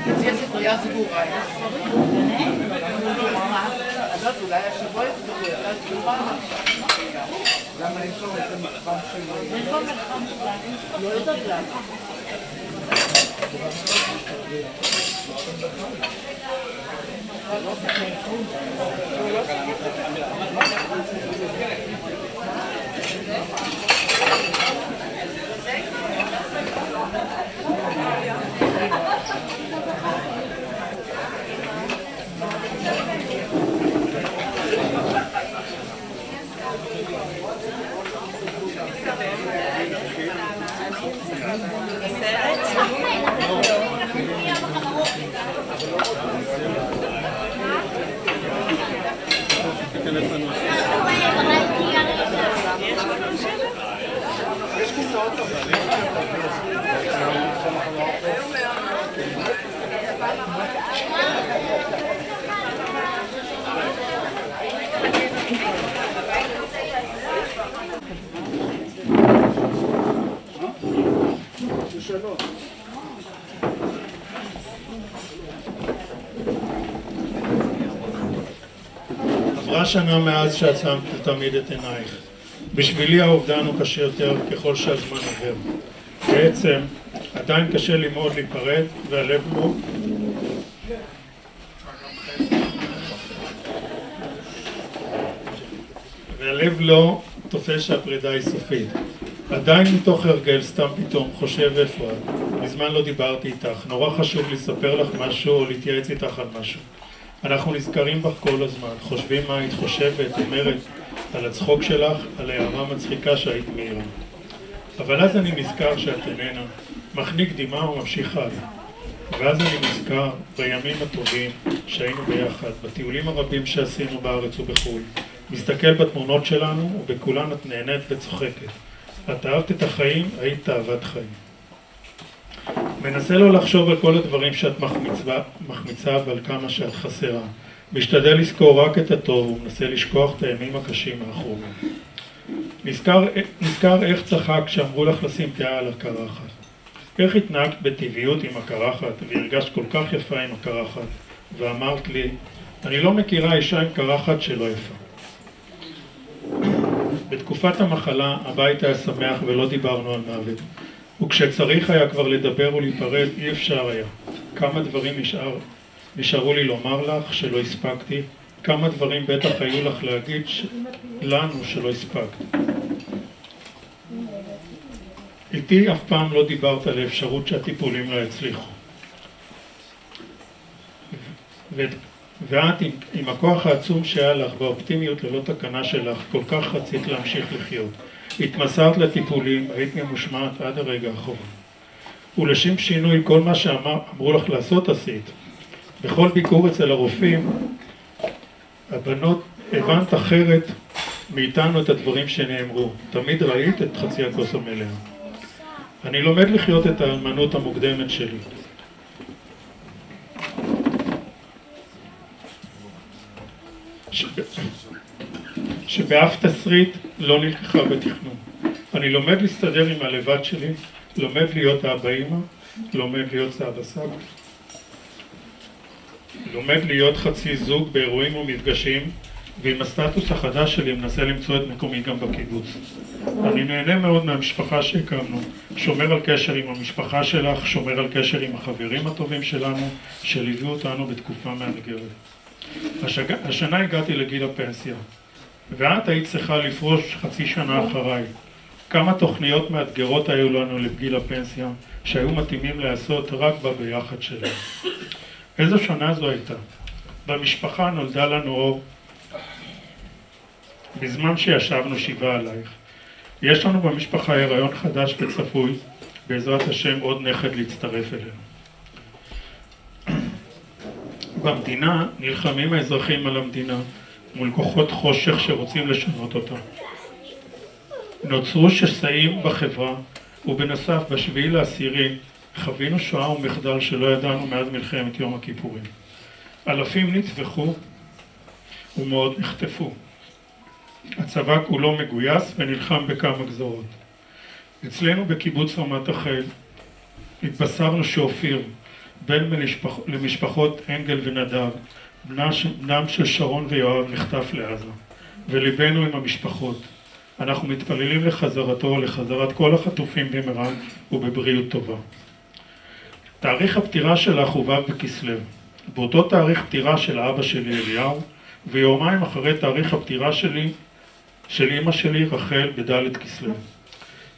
תציע ספרייה סגורה. אז אולי השבוע סגורה סגורה. למה יש לו איזה מתחם שלו? אין פה מתחם שלו. לא יודעת למה. יש כיסאות עברה שנה מאז שעצמת תמיד את עינייך. בשבילי האובדן הוא קשה יותר ככל שהזמן עובר. בעצם עדיין קשה לי מאוד להיפרד, והלב לא תופס שהפרידה היא סופית. עדיין מתוך הרגל סתם פתאום חושב איפה את. מזמן לא דיברתי איתך, נורא חשוב לי לספר לך משהו או להתייעץ איתך על משהו. אנחנו נזכרים בך כל הזמן, חושבים מה היית חושבת, אומרת, על הצחוק שלך, על הערה מצחיקה שהיית מהירה. אבל אז אני נזכר שאת איננה, מחניק דמעה וממשיך הלאה. ואז אני נזכר בימים הטובים שהיינו ביחד, בטיולים הרבים שעשינו בארץ ובחו"ל. מסתכל בתמונות שלנו ובכולן את נהנית וצוחקת. את אהבת את החיים, היית תאוות חיים. מנסה לא לחשוב על כל הדברים שאת מחמיצה ועל כמה שאת חסרה. משתדל לזכור רק את הטוב ומנסה לשכוח את הימים הקשים האחרונים. נזכר איך צחק כשאמרו לך לשים פאה על הקרחת. איך התנהגת בטבעיות עם הקרחת והרגשת כל כך יפה עם הקרחת ואמרת לי, אני לא מכירה אישה עם קרחת שלא יפה. בתקופת המחלה הבית היה שמח ולא דיברנו על מוות. וכשצריך היה כבר לדבר ולהיפרד אי אפשר היה. כמה דברים נשארו לי לומר לך שלא הספקתי, כמה דברים בטח היו לך להגיד לנו שלא הספקת. איתי אף פעם לא דיברת על האפשרות שהטיפולים לא יצליחו. ואת עם הכוח העצום שהיה לך והאופטימיות ללא תקנה שלך כל כך רצית להמשיך לחיות. התמסרת לטיפולים, היית ממושמעת עד הרגע האחרון. ולשם שינוי כל מה שאמרו לך לעשות עשית. בכל ביקור אצל הרופאים, הבנות הבנת אחרת מאיתנו את הדברים שנאמרו. תמיד ראית את חצי הכוס המלאה. אני לומד לחיות את האלמנות המוקדמת שלי. שבאף תסריט לא נלקחה בתכנון. אני לומד להסתדר עם הלבד שלי, לומד להיות אבא אמא, לומד להיות סבא סבא. לומד להיות חצי זוג באירועים ומפגשים, ועם הסטטוס החדש שלי מנסה למצוא את מקומי גם בקיבוץ. אני נהנה מאוד מהמשפחה שהקמנו, שומר על קשר עם המשפחה שלך, שומר על קשר עם החברים הטובים שלנו, שליוו אותנו בתקופה מאתגרת. השנה הגעתי לגיל הפנסיה, ואת היית צריכה לפרוש חצי שנה אחריי. כמה תוכניות מאתגרות היו לנו לגיל הפנסיה, שהיו מתאימים לעשות רק בביחד שלנו. איזו שנה זו הייתה? במשפחה נולדה לנו אור, בזמן שישבנו שבעה עלייך. יש לנו במשפחה הריון חדש וצפוי, בעזרת השם עוד נכד להצטרף אלינו. במדינה נלחמים האזרחים על המדינה מול כוחות חושך שרוצים לשנות אותה. נוצרו שסעים בחברה, ובנוסף בשביעי לעשירי חווינו שואה ומחדל שלא ידענו מאז מלחמת יום הכיפורים. אלפים נטבחו ומאות נחטפו. הצבא כולו מגויס ונלחם בכמה גזרות. אצלנו בקיבוץ רמת החייל התבשרנו שאופיר, בן למשפחות אנגל ונדב, בנם של שרון ויואב, נחטף לעזה, וליבנו עם המשפחות. אנחנו מתפללים לחזרתו, לחזרת כל החטופים במהרה ובבריאות טובה. תאריך הפטירה שלך הוא ו' בכסלו. באותו תאריך פטירה של אבא שלי אליהו, ויומיים אחרי תאריך הפטירה של אמא שלי רחל בד' כסלו.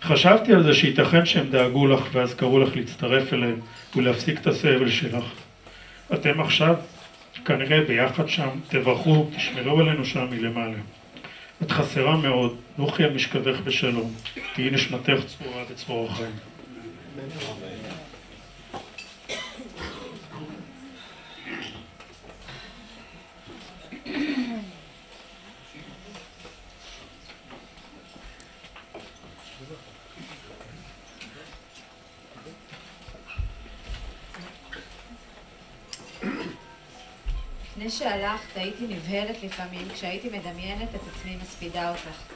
חשבתי על זה שייתכן שהם דאגו לך ואז קראו לך להצטרף אליהם ולהפסיק את הסבל שלך. אתם עכשיו כנראה ביחד שם, תברכו, תשמרו עלינו שם מלמעלה. את חסרה מאוד, נוחי על משכבך בשלום, תהי נשמתך צרורה בצרור החיים. לפני שהלכת הייתי נבהלת לפעמים כשהייתי מדמיינת את עצמי מספידה אותך.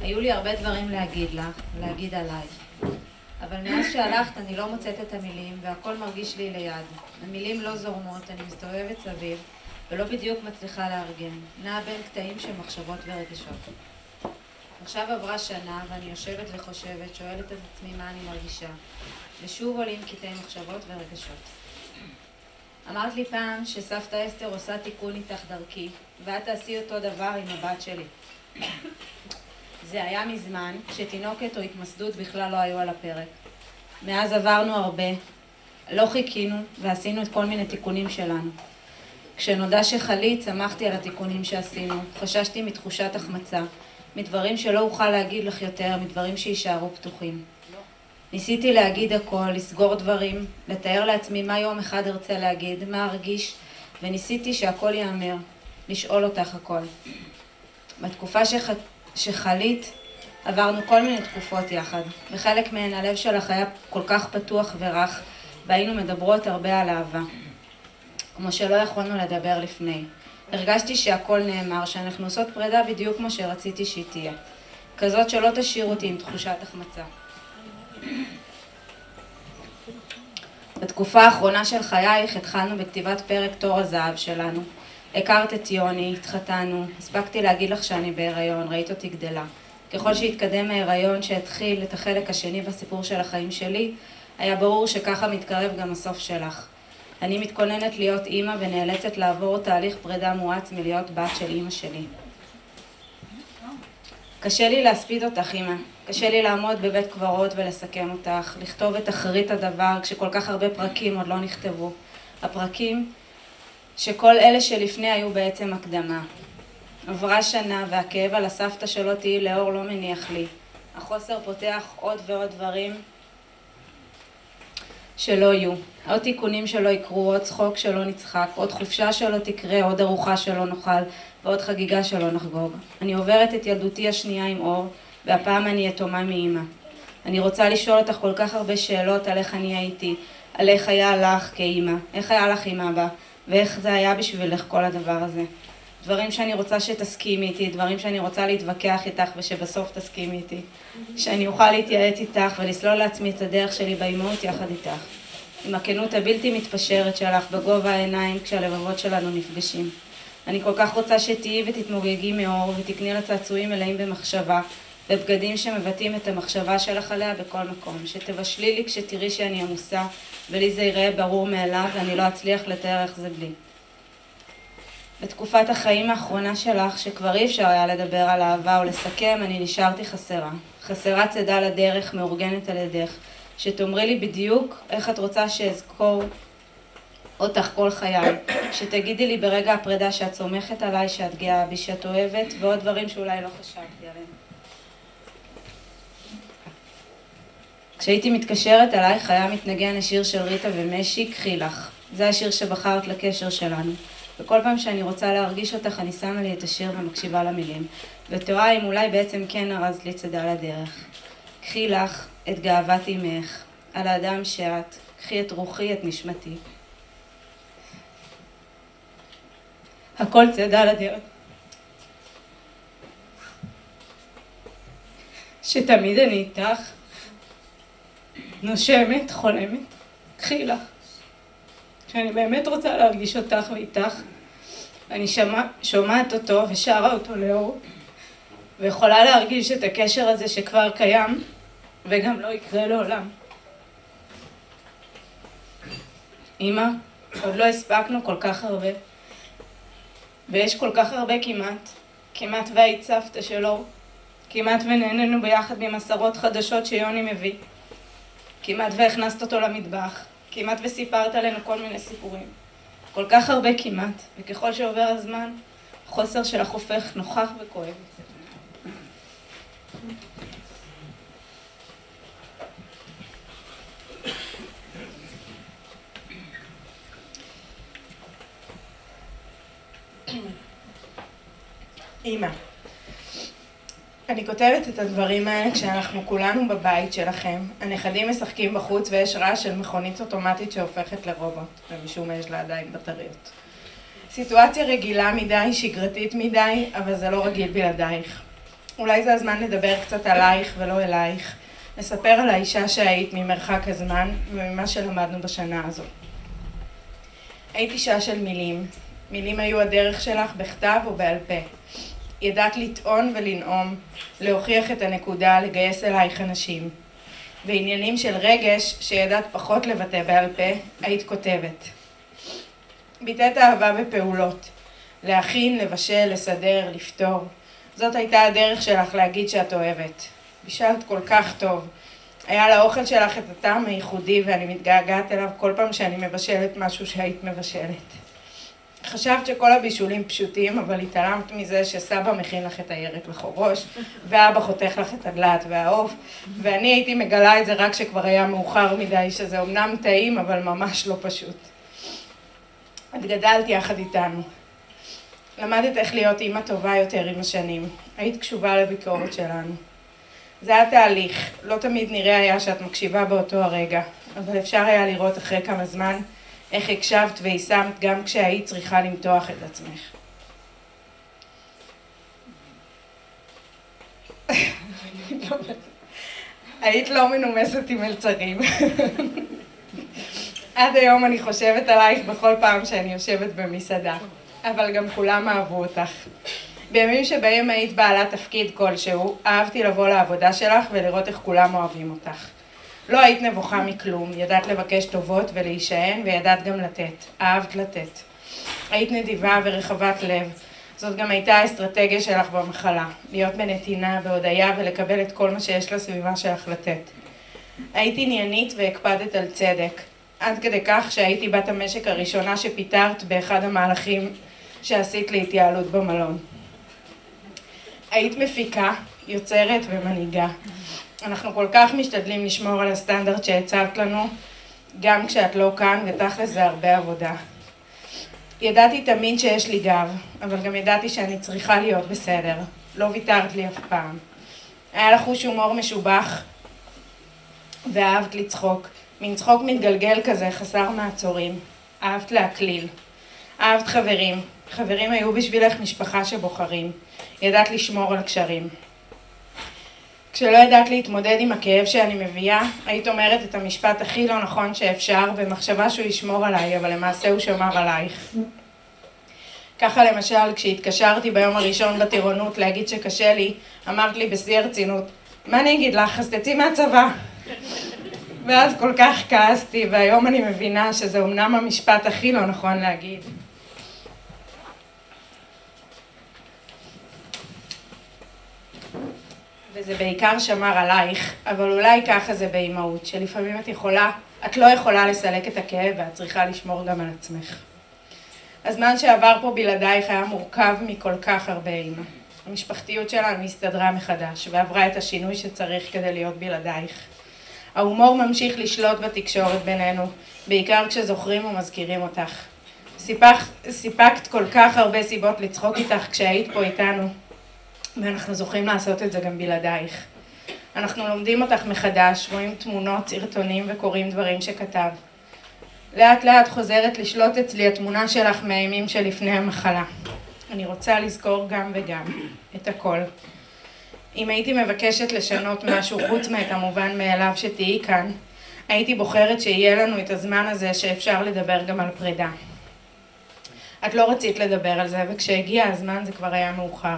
היו לי הרבה דברים להגיד לך, להגיד עלייך. אבל מאז שהלכת אני לא מוצאת את המילים והכל מרגיש לי ליד. המילים לא זורמות, אני מסתובבת סביב ולא בדיוק מצליחה לארגן. נעה בין קטעים של מחשבות ורגשות. עכשיו עברה שנה ואני יושבת וחושבת, שואלת את עצמי מה אני מרגישה. ושוב עולים קטעי מחשבות ורגשות. אמרת לי פעם שסבתא אסתר עושה תיקון איתך דרכי, ואת תעשי אותו דבר עם הבת שלי. זה היה מזמן, כשתינוקת או התמסדות בכלל לא היו על הפרק. מאז עברנו הרבה, לא חיכינו ועשינו את כל מיני תיקונים שלנו. כשנודע שחלית, שמחתי על התיקונים שעשינו, חששתי מתחושת החמצה, מדברים שלא אוכל להגיד לך יותר, מדברים שישארו פתוחים. ניסיתי להגיד הכל, לסגור דברים, לתאר לעצמי מה יום אחד ארצה להגיד, מה ארגיש, וניסיתי שהכל יאמר, לשאול אותך הכל. בתקופה שחלית עברנו כל מיני תקופות יחד, וחלק מהן הלב שלך היה כל כך פתוח ורך, והיינו מדברות הרבה על אהבה, כמו שלא יכולנו לדבר לפני. הרגשתי שהכל נאמר, שאנחנו עושות פרידה בדיוק כמו שרציתי שהיא תהיה, כזאת שלא תשאיר אותי עם תחושת החמצה. בתקופה האחרונה של חייך התחלנו בכתיבת פרק תור הזהב שלנו. הכרת את יוני, התחתנו, הספקתי להגיד לך שאני בהיריון, ראית אותי גדלה. ככל שהתקדם ההיריון שהתחיל את החלק השני בסיפור של החיים שלי, היה ברור שככה מתקרב גם הסוף שלך. אני מתכוננת להיות אימא ונאלצת לעבור תהליך פרידה מואץ מלהיות בת של אימא שלי. קשה לי להספיד אותך, אימא. קשה לי לעמוד בבית קברות ולסכם אותך, לכתוב את אחרית הדבר כשכל כך הרבה פרקים עוד לא נכתבו. הפרקים שכל אלה שלפני היו בעצם הקדמה. עברה שנה והכאב על הסבתא שלא תהי לאור לא מניח לי. החוסר פותח עוד ועוד דברים שלא יהיו. עוד תיקונים שלא יקרו, עוד צחוק שלא נצחק, עוד חופשה שלא תקרה, עוד ארוחה שלא נאכל ועוד חגיגה שלא נחגוג. אני עוברת את ילדותי השנייה עם אור, והפעם אני יתומה מאמא. אני רוצה לשאול אותך כל כך הרבה שאלות על איך אני הייתי, על איך היה לך כאמא, איך היה לך עם אבא, ואיך זה היה בשבילך כל הדבר הזה. דברים שאני רוצה שתסכימי איתי, דברים שאני רוצה להתווכח איתך ושבסוף תסכימי איתי. שאני אוכל להתייעץ איתך ולסלול לעצמי את הדרך שלי באימהות יחד איתך. עם הכנות הבלתי מתפשרת שלך בגובה העיניים כשהלבבות שלנו נפגשים. אני כל כך רוצה שתהיי ותתמוגגי מאור ותקני לצעצועים מלאים במחשבה, בבגדים שמבטאים את המחשבה שלך עליה בכל מקום. שתבשלי לי כשתראי שאני עמוסה ולי זה ייראה ברור מאליו ואני לא אצליח לתאר איך זה בלי. בתקופת החיים האחרונה שלך, שכבר אי אפשר היה לדבר על אהבה או לסכם, אני נשארתי חסרה. חסרה צידה לדרך, מאורגנת על ידך, שתאמרי לי בדיוק איך את רוצה שאזכור אותך כל חיי, שתגידי לי ברגע הפרידה שאת סומכת עליי, שאת גאה בי, שאת אוהבת, ועוד דברים שאולי לא חשבתי עליהם. כשהייתי מתקשרת אלייך היה מתנגן השיר של ריטה ומשי, קחי לך. זה השיר שבחרת לקשר שלנו. וכל פעם שאני רוצה להרגיש אותך אני שמה לי את השיר ומקשיבה למילים. ותוהה אם אולי בעצם כן ארזת לי צידה לדרך. קחי לך את גאוות אמך, על האדם שאת, קחי את רוחי, את נשמתי. הכל צידה לדרך. שתמיד אני איתך, נושמת, חולמת, קחי לך. שאני באמת רוצה להרגיש אותך ואיתך, אני שומעת אותו ושרה אותו לאור, ויכולה להרגיש את הקשר הזה שכבר קיים, וגם לא יקרה לעולם. אמא, עוד לא הספקנו כל כך הרבה, ויש כל כך הרבה כמעט והיית סבתא שלו, כמעט ונהננו ביחד ממסרות חדשות שיוני מביא, כמעט והכנסת אותו למטבח, כמעט וסיפרת עלינו כל מיני סיפורים. כל כך הרבה כמעט, וככל שעובר הזמן, חוסר שלך הופך נוכח וכואב. אמא, אני כותבת את הדברים האלה כשאנחנו כולנו בבית שלכם. הנכדים משחקים בחוץ ויש רעש של מכונית אוטומטית שהופכת לרובוט, ומשום מה יש לה עדיין בטריות. סיטואציה רגילה מדי, שגרתית מדי, אבל זה לא רגיל בלעדייך. אולי זה הזמן לדבר קצת עלייך ולא אלייך, לספר על האישה שהיית ממרחק הזמן וממה שלמדנו בשנה הזו. היית אישה של מילים. מילים היו הדרך שלך בכתב ובעל פה. ידעת לטעון ולנאום, להוכיח את הנקודה, לגייס אלייך אנשים. בעניינים של רגש שידעת פחות לבטא בעל פה, היית כותבת. ביטאת אהבה בפעולות, להכין, לבשל, לסדר, לפתור. זאת הייתה הדרך שלך להגיד שאת אוהבת. בישלת כל כך טוב. היה לאוכל שלך את הטעם הייחודי ואני מתגעגעת אליו כל פעם שאני מבשלת משהו שהיית מבשלת. חשבת שכל הבישולים פשוטים, אבל התעלמת מזה שסבא מכין לך את הירק לחורוש, ואבא חותך לך את הדלת והעוף, ואני הייתי מגלה את זה רק שכבר היה מאוחר מדי, שזה אומנם טעים, אבל ממש לא פשוט. את גדלת יחד איתנו. למדת איך להיות אימא טובה יותר עם השנים. היית קשובה לביקורת שלנו. זה היה תהליך, לא תמיד נראה היה שאת מקשיבה באותו הרגע, אבל אפשר היה לראות אחרי כמה זמן, איך הקשבת ויישמת גם כשהיית צריכה למתוח את עצמך. היית לא מנומסת עם מלצרים. עד היום אני חושבת עלייך בכל פעם שאני יושבת במסעדה, אבל גם כולם אהבו אותך. בימים שבהם היית בעלת תפקיד כלשהו, אהבתי לבוא לעבודה שלך ולראות איך כולם אוהבים אותך. לא היית נבוכה מכלום, ידעת לבקש טובות ולהישען וידעת גם לתת. אהבת לתת. היית נדיבה ורחבת לב. זאת גם הייתה האסטרטגיה שלך במחלה. להיות בנתינה, בהודיה ולקבל את כל מה שיש לסביבה שלך לתת. היית עניינית והקפדת על צדק. עד כדי כך שהייתי בת המשק הראשונה שפיטרת באחד המהלכים שעשית להתייעלות במלון. היית מפיקה, יוצרת ומנהיגה. אנחנו כל כך משתדלים לשמור על הסטנדרט שהצבת לנו, גם כשאת לא כאן, ותכל'ס זה הרבה עבודה. ידעתי תמיד שיש לי גב, אבל גם ידעתי שאני צריכה להיות בסדר. לא ויתרת לי אף פעם. היה לך חוש הומור משובח, ואהבת לצחוק. מין צחוק מתגלגל כזה, חסר מעצורים. אהבת להקליל. אהבת חברים. חברים היו בשבילך משפחה שבוחרים. ידעת לשמור על קשרים. כשלא ידעת להתמודד עם הכאב שאני מביאה, היית אומרת את המשפט הכי לא נכון שאפשר, במחשבה שהוא ישמור עליי, אבל למעשה הוא שמר עלייך. ככה למשל, כשהתקשרתי ביום הראשון בטירונות להגיד שקשה לי, אמרת לי בשיא הרצינות, מה אני אגיד לך? אז תצאי מהצבא. ואז כל כך כעסתי, והיום אני מבינה שזה אומנם המשפט הכי לא נכון להגיד. וזה בעיקר שמר עלייך, אבל אולי ככה זה באימהות, שלפעמים את לא יכולה לסלק את הכאב ואת צריכה לשמור גם על עצמך. הזמן שעבר פה בלעדייך היה מורכב מכל כך הרבה אימא. המשפחתיות שלנו הסתדרה מחדש ועברה את השינוי שצריך כדי להיות בלעדייך. ההומור ממשיך לשלוט בתקשורת בינינו, בעיקר כשזוכרים ומזכירים אותך. סיפקת כל כך הרבה סיבות לצחוק איתך כשהיית פה איתנו, ואנחנו זוכים לעשות את זה גם בלעדייך. אנחנו לומדים אותך מחדש, רואים תמונות, סרטונים וקוראים דברים שכתב. לאט לאט חוזרת לשלוט אצלי התמונה שלך מהימים שלפני המחלה. אני רוצה לזכור גם וגם, את הכל. אם הייתי מבקשת לשנות משהו חוץ מאת המובן מאליו שתהיי כאן, הייתי בוחרת שיהיה לנו את הזמן הזה שאפשר לדבר גם על פרידה. את לא רצית לדבר על זה, וכשהגיע הזמן זה כבר היה מאוחר.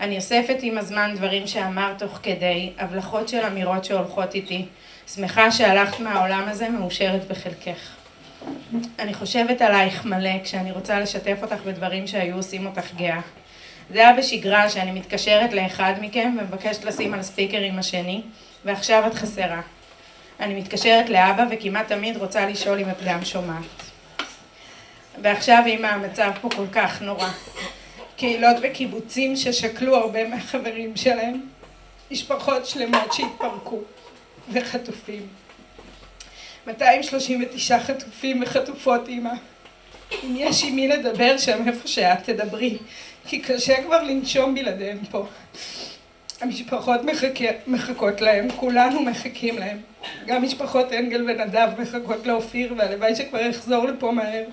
אני אוספת עם הזמן דברים שאמרת תוך כדי, הבלחות של אמירות שהולכות איתי, שמחה שהלכת מהעולם הזה מאושרת בחלקך. אני חושבת עלייך מלא כשאני רוצה לשתף אותך בדברים שהיו עושים אותך גאה. זה היה בשגרה שאני מתקשרת לאחד מכם ומבקשת לשים על ספיקר עם השני, ועכשיו את חסרה. אני מתקשרת לאבא וכמעט תמיד רוצה לשאול אם את גם שומעת. ועכשיו אמא, המצב פה כל כך נורא. קהילות וקיבוצים ששקלו הרבה מהחברים שלהם, משפחות שלמות שהתפרקו וחטופים. 239 חטופים וחטופות, אמא. אם יש עם מי לדבר שם איפה שאת תדברי, כי קשה כבר לנשום בלעדיהם פה. המשפחות מחכות להם, כולנו מחכים להם. גם משפחות אנגל ונדב מחכות לאופיר, והלוואי שכבר יחזור לפה מהר.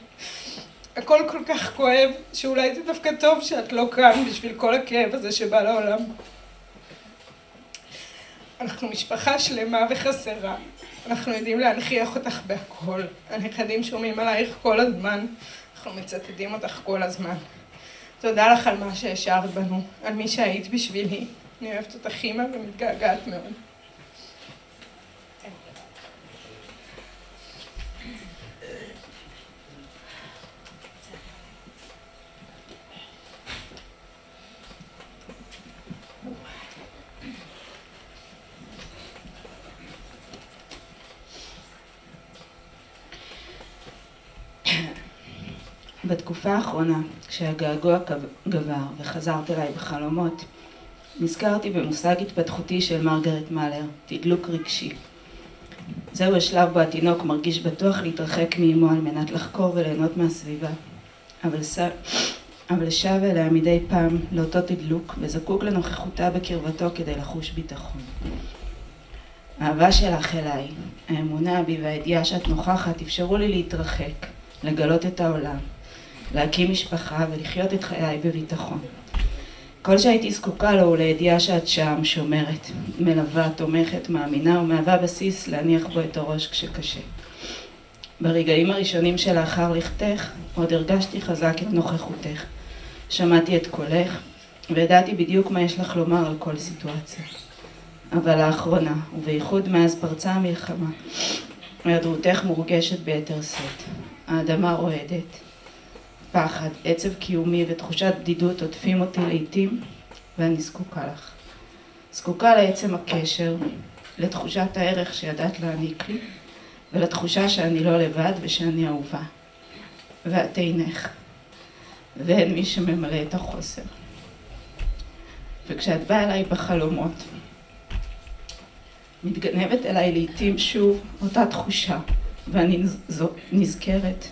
הכל כל כך כואב, שאולי זה דווקא טוב שאת לא כאן בשביל כל הכאב הזה שבא לעולם. אנחנו משפחה שלמה וחסרה. אנחנו יודעים להנכיח אותך בהכל. הנכדים שומעים עלייך כל הזמן. אנחנו מצטטים אותך כל הזמן. תודה לך על מה שהשארת בנו, על מי שהיית בשבילי. אני אוהבת אותך אימא ומתגעגעת מאוד. בתקופה האחרונה, כשהגעגוע גבר וחזרת אליי בחלומות, נזכרתי במושג התפתחותי של מרגרט מאלר, תדלוק רגשי. זהו השלב בו התינוק מרגיש בטוח להתרחק מאמו על מנת לחקור וליהנות מהסביבה. אבל שב אליה מדי פעם לאותו תדלוק וזקוק לנוכחותה בקרבתו כדי לחוש ביטחון. האהבה שלך אליי, האמונה בי והידיעה שאת נוכחת אפשרו לי להתרחק, לגלות את העולם, להקים משפחה ולחיות את חיי בביטחון. כל שהייתי זקוקה לו הוא לידיעה שאת שם, שומרת, מלווה, תומכת, מאמינה ומהווה בסיס להניח בו את הראש כשקשה. ברגעים הראשונים שלאחר לכתך עוד הרגשתי חזק את נוכחותך. שמעתי את קולך וידעתי בדיוק מה יש לך לומר על כל סיטואציה. אבל לאחרונה, ובייחוד מאז פרצה המלחמה, היעדרותך מורגשת ביתר שאת. האדמה רועדת. פחד, עצב קיומי ותחושת בדידות עוטפים אותי לעתים, ואני זקוקה לך. זקוקה לעצם הקשר, לתחושת הערך שידעת להעניק לי, ולתחושה שאני לא לבד ושאני אהובה. ואת אינך, ואין מי שממלא את החוסר. וכשאת באה אליי בחלומות, מתגנבת אליי לעתים שוב אותה תחושה, ואני נזכרת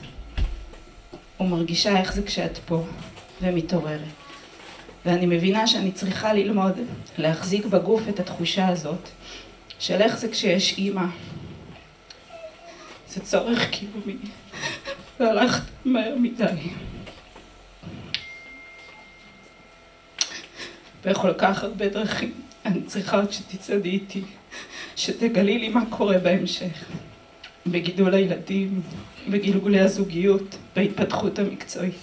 ומרגישה איך זה כשאת פה ומתעוררת. ואני מבינה שאני צריכה ללמוד להחזיק בגוף את התחושה הזאת של איך זה כשיש אימא. זה צורך קיומי, והלכת מהר מדי. בכל כך הרבה דרכים אני צריכה עוד שתצעדי איתי, שתגלי לי מה קורה בהמשך. בגידול הילדים, בגלגולי הזוגיות, בהתפתחות המקצועית,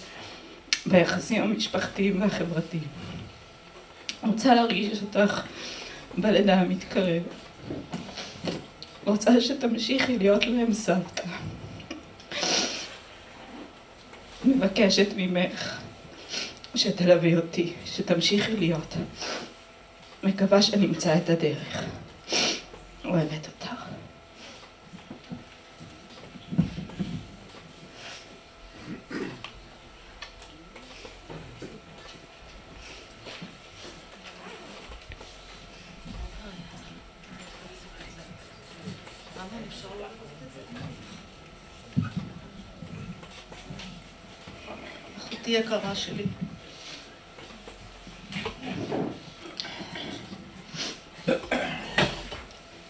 ביחסים המשפחתיים והחברתיים. רוצה להרגיש אותך בלידה המתקרב. רוצה שתמשיכי להיות להם סבתא. מבקשת ממך שתלווי אותי, שתמשיכי להיות. מקווה שנמצא את הדרך. אוהבת אותך. אחותי יקרה שלי.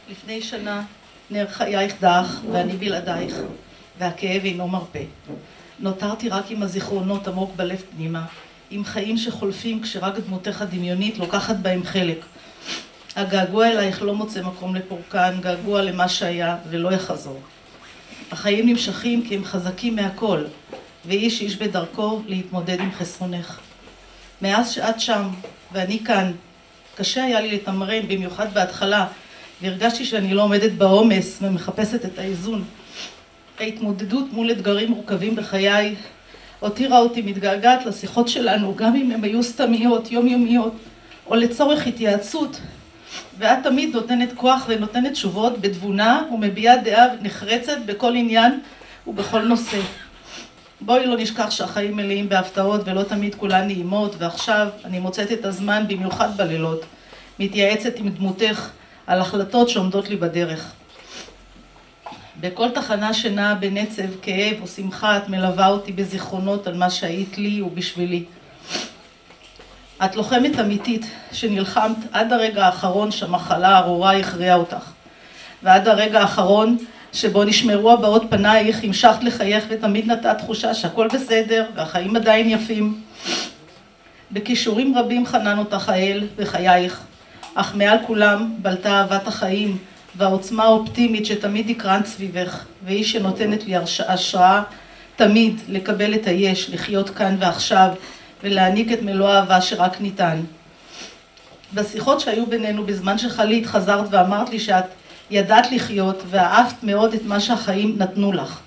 לפני שנה נר חייך דח ואני בלעדייך, והכאב אינו מרפה. נותרתי רק עם הזיכרונות עמוק בלב פנימה, עם חיים שחולפים כשרק דמותך הדמיונית לוקחת בהם חלק. הגעגוע אלייך לא מוצא מקום לפורקן, געגוע למה שהיה ולא יחזור. החיים נמשכים כי הם חזקים מהכל, ואיש איש בדרכו להתמודד עם חסרונך. מאז שאת שם ואני כאן, קשה היה לי לתמרן, במיוחד בהתחלה, והרגשתי שאני לא עומדת בעומס ומחפשת את האיזון. ההתמודדות מול אתגרים מורכבים בחיי הותירה אותי מתגעגעת לשיחות שלנו, גם אם הן היו סתמיות, יומיומיות, או לצורך התייעצות, ואת תמיד נותנת כוח ונותנת תשובות בתבונה ומביעה דעה נחרצת בכל עניין ובכל נושא. בואי לא נשכח שהחיים מלאים בהפתעות ולא תמיד כולן נעימות, ועכשיו אני מוצאת את הזמן במיוחד בלילות, מתייעצת עם דמותך על החלטות שעומדות לי בדרך. בכל תחנה שנעה בנצב, כאב או שמחה, את מלווה אותי בזיכרונות על מה שהיית לי ובשבילי. את לוחמת אמיתית שנלחמת עד הרגע האחרון שהמחלה הארורה הכריעה אותך. ועד הרגע האחרון שבו נשמרו הבאות פנייך, המשכת לחייך ותמיד נתת תחושה שהכל בסדר והחיים עדיין יפים. בכישורים רבים חנן אותך האל בחייך, אך מעל כולם בלטה אהבת החיים והעוצמה האופטימית שתמיד הקרנת סביבך, והיא שנותנת לי השראה תמיד לקבל את היש, לחיות כאן ועכשיו ולהעניק את מלוא האהבה שרק ניתן. בשיחות שהיו בינינו בזמן שחלית חזרת ואמרת לי שאת ידעת לחיות ואהבת מאוד את מה שהחיים נתנו לך.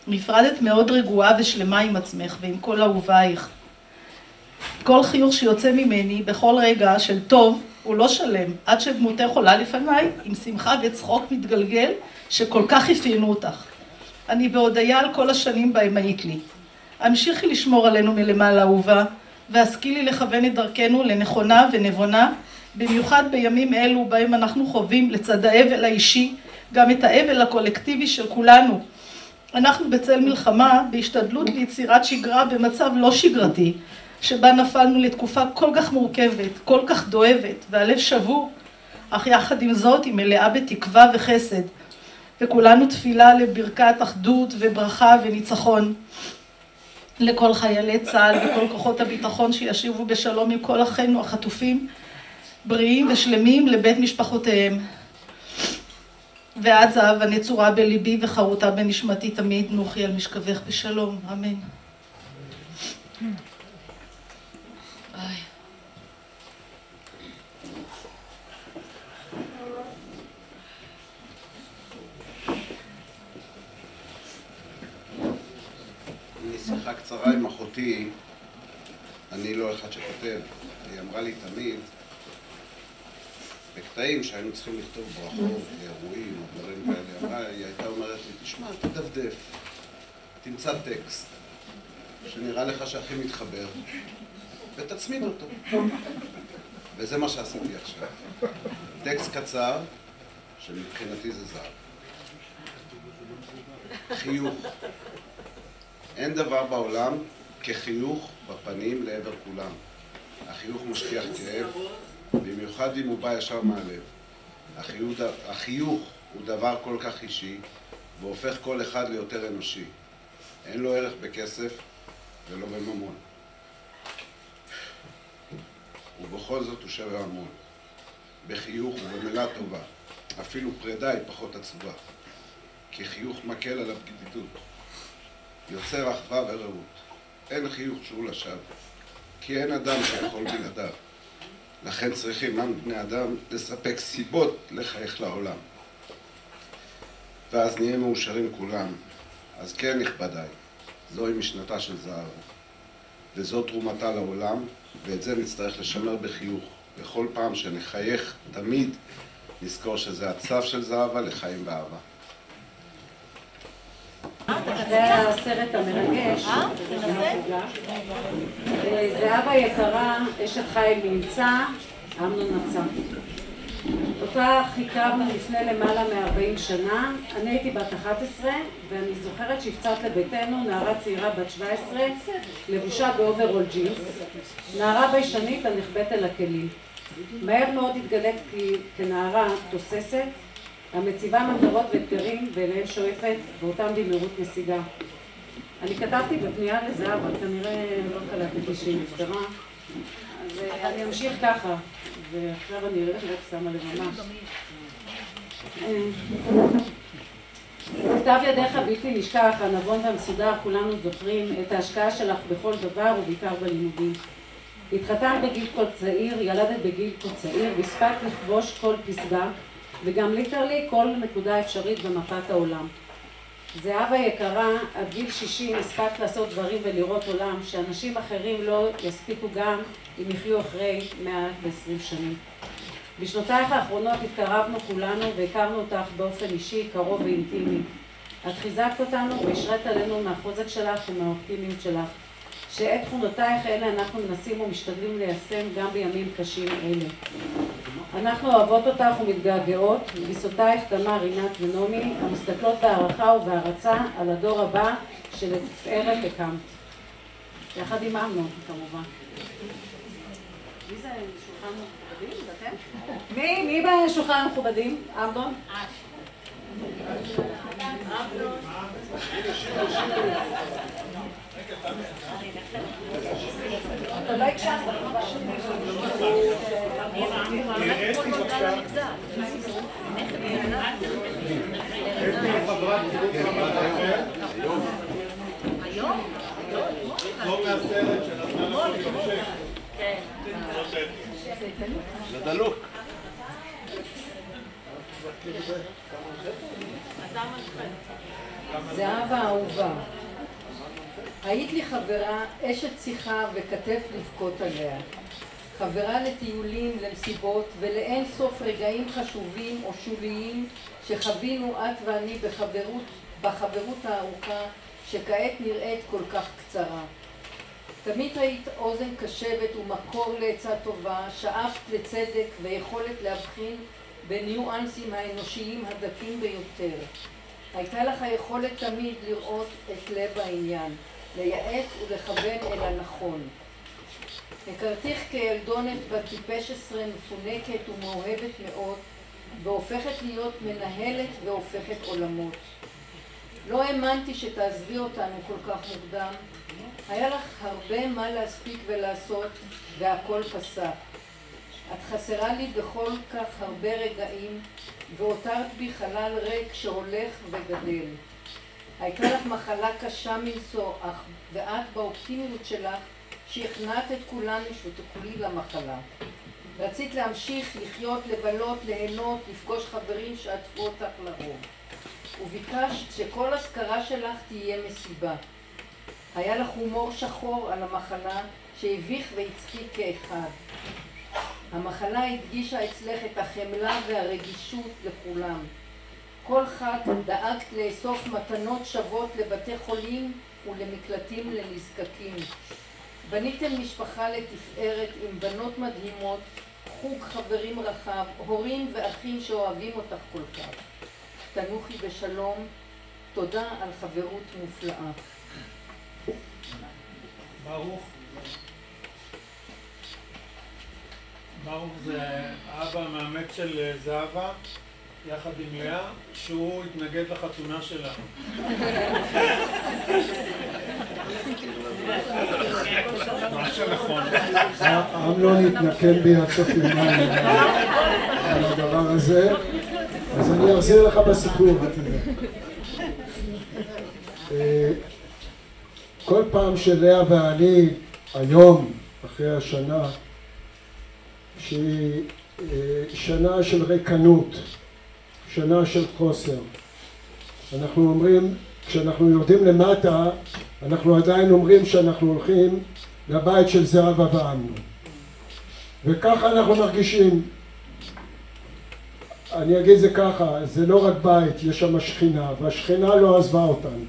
נפרדת מאוד רגועה ושלמה עם עצמך ועם כל אהובייך. כל חיוך שיוצא ממני בכל רגע של טוב הוא לא שלם, עד שדמותך עולה לפניי עם שמחה וצחוק מתגלגל שכל כך הפיינו אותך. אני בהודיה על כל השנים בהם היית לי. המשיכי לשמור עלינו מלמעלה אהובה, והשכילי לכוון את דרכנו לנכונה ונבונה, במיוחד בימים אלו בהם אנחנו חווים לצד האבל האישי, גם את האבל הקולקטיבי של כולנו. אנחנו בצל מלחמה, בהשתדלות ליצירת שגרה במצב לא שגרתי, שבה נפלנו לתקופה כל כך מורכבת, כל כך דואבת, והלב שבור, אך יחד עם זאת היא מלאה בתקווה וחסד, וכולנו תפילה לברכת אחדות וברכה וניצחון. לכל חיילי צה"ל וכל כוחות הביטחון שישיבו בשלום עם כל אחינו החטופים, בריאים ושלמים לבית משפחותיהם. ואת זהב הנצורה בליבי וחרוטה בנשמתי תמיד, נוחי על משכבך בשלום, אמן. שיחה קצרה עם אחותי, אני לא אחד שכותב, היא אמרה לי תמיד, בקטעים שהיינו צריכים לכתוב ברכות, אירועים, דברים כאלה, היא הייתה אומרת לי, תשמע, תדפדף, תמצא טקסט, שנראה לך שהכי מתחבר, ותצמיד אותו. וזה מה שעשיתי עכשיו. טקסט קצר, שמבחינתי זה זהב. חיוך. אין דבר בעולם כחיוך בפנים לעבר כולם. החיוך משכיח כאב, במיוחד אם הוא בא ישר מהלב. החיוך הוא דבר כל כך אישי, והופך כל אחד ליותר אנושי. אין לו ערך בכסף ולא בממון. ובכל זאת הוא שווה המון. בחיוך ובמילה טובה. אפילו פרידה היא פחות עצובה. כי חיוך מקל על הבדידות. יוצר אחווה ורעות. אין חיוך שהוא לשווא, כי אין אדם שיכול בלעדיו. לכן צריכים לנו בני אדם לספק סיבות לחייך לעולם. ואז נהיה מאושרים כולם. אז כן נכבדיי, זוהי משנתה של זהב. וזו תרומתה לעולם, ואת זה נצטרך לשמר בחיוך. בכל פעם שנחייך, תמיד נזכור שזה הצו של זהבה לחיים באהבה. זה הסרט המרגש, זהבה יקרה, אשת חיל נמצא, אמנון נצא. אותה חיכבנו לפני למעלה מ-40 שנה, אני הייתי בת 11 ואני זוכרת שהפצעת לביתנו נערה צעירה בת 17, לבושה באוברול ג'ינס, נערה ביישנית הנחבאת אל הכלים. מהר מאוד התגלית כנערה תוססת, המציבה מטרות ואתגרים ואליהם שואפת ואותם במהירות נסיגה. אני כתבתי בפנייה לזהב, אבל כנראה לא קלטתי שהיא נפטרה. אז אני אמשיך ככה, ועכשיו אני הולכת רק שמה לב ממש. כתב ידיך בלתי נשכח, הנבון והמסודר, כולנו זוכרים את ההשקעה שלך בכל דבר ובעיקר בלימודים. התחתנת בגיל כה צעיר, ילדת בגיל כה צעיר, והספקת לכבוש כל פסגה, וגם ליטרלי כל נקודה אפשרית במפת העולם. זהבה יקרה, עד גיל 60 הספקת לעשות דברים ולראות עולם שאנשים אחרים לא יספיקו גם אם יחיו אחרי 120 שנים. בשנותייך האחרונות התקרבנו כולנו והכרנו אותך באופן אישי, קרוב ואינטימי. את חיזקת אותנו והשרת עלינו מהחוזק שלך ומהאופטימיות שלך, שאת תכונותייך אלה אנחנו מנסים ומשתדלים ליישם גם בימים קשים אלה. אנחנו אוהבות אותך ומתגעגעות, גיסותייך תמר, רינת ונעמי, המסתכלות בהערכה ובהערצה על הדור הבא שלתפארת הקמת. יחד עם אמנון כמובן. מי זה שולחן מכובדים? זה אתם? מי בשולחן המכובדים? אמנון? אמנון. אתה לא הקשבת. היום? לא מהסרט שנתנה לך במשק. כן. זה דלוק. זהבה האהובה, היית לי חברה, אשת שיחה וכתף לבכות עליה. חברה לטיולים, למסיבות ולאין סוף רגעים חשובים או שוליים שחווינו את ואני בחברות הארוכה שכעת נראית כל כך קצרה. תמיד היית אוזן קשבת ומקור לעצה טובה, שאפת לצדק ויכולת להבחין בניואנסים האנושיים הדקים ביותר. הייתה לך היכולת תמיד לראות את לב העניין, לייעץ ולכוון אל הנכון. הכרתיך כילדונת בת טיפש 10 מפונקת ומאוהבת מאוד, והופכת להיות מנהלת והופכת עולמות. לא האמנתי שתעזבי אותנו כל כך מוקדם. היה לך הרבה מה להספיק ולעשות, והכל פסק. את חסרה לי בכל כך הרבה רגעים, והותרת בי חלל ריק שהולך וגדל. הייתה לך מחלה קשה מנשוא, ואת באופטימיות שלך שכנעת את כולנו שתקולי למחלה. רצית להמשיך, לחיות, לבלות, ליהנות, לפגוש חברים שעטפו אותך לרוב. וביקשת שכל הזכרה שלך תהיה מסיבה. היה לך הומור שחור על המחלה שהביך והצחיק כאחד. המחלה הדגישה אצלך את החמלה והרגישות לכולם. כל חג דאגת לאסוף מתנות שוות לבתי חולים ולמקלטים לנזקקים. בניתם משפחה לתפארת עם בנות מדהימות, חוג חברים רחב, הורים ואחים שאוהבים אותך כל כך. תנוחי בשלום, תודה על חברות מופלאה. ברוך זה האבא המאמץ של זהבה, יחד עם לאה, שהוא התנגד לחתונה שלנו. מה שנכון. אמנון התנקם בי עד סוף יומיים על הדבר הזה, אז אני אחזיר לך בסיפור. כל פעם שלאה ואני היום, אחרי השנה, שהיא שנה של ריקנות, שנה של חוסר. אנחנו אומרים, כשאנחנו יורדים למטה, אנחנו עדיין אומרים שאנחנו הולכים לבית של זהבה ואמנון. וככה אנחנו מרגישים. אני אגיד זה ככה, זה לא רק בית, יש שם שכינה, והשכינה לא עזבה אותנו.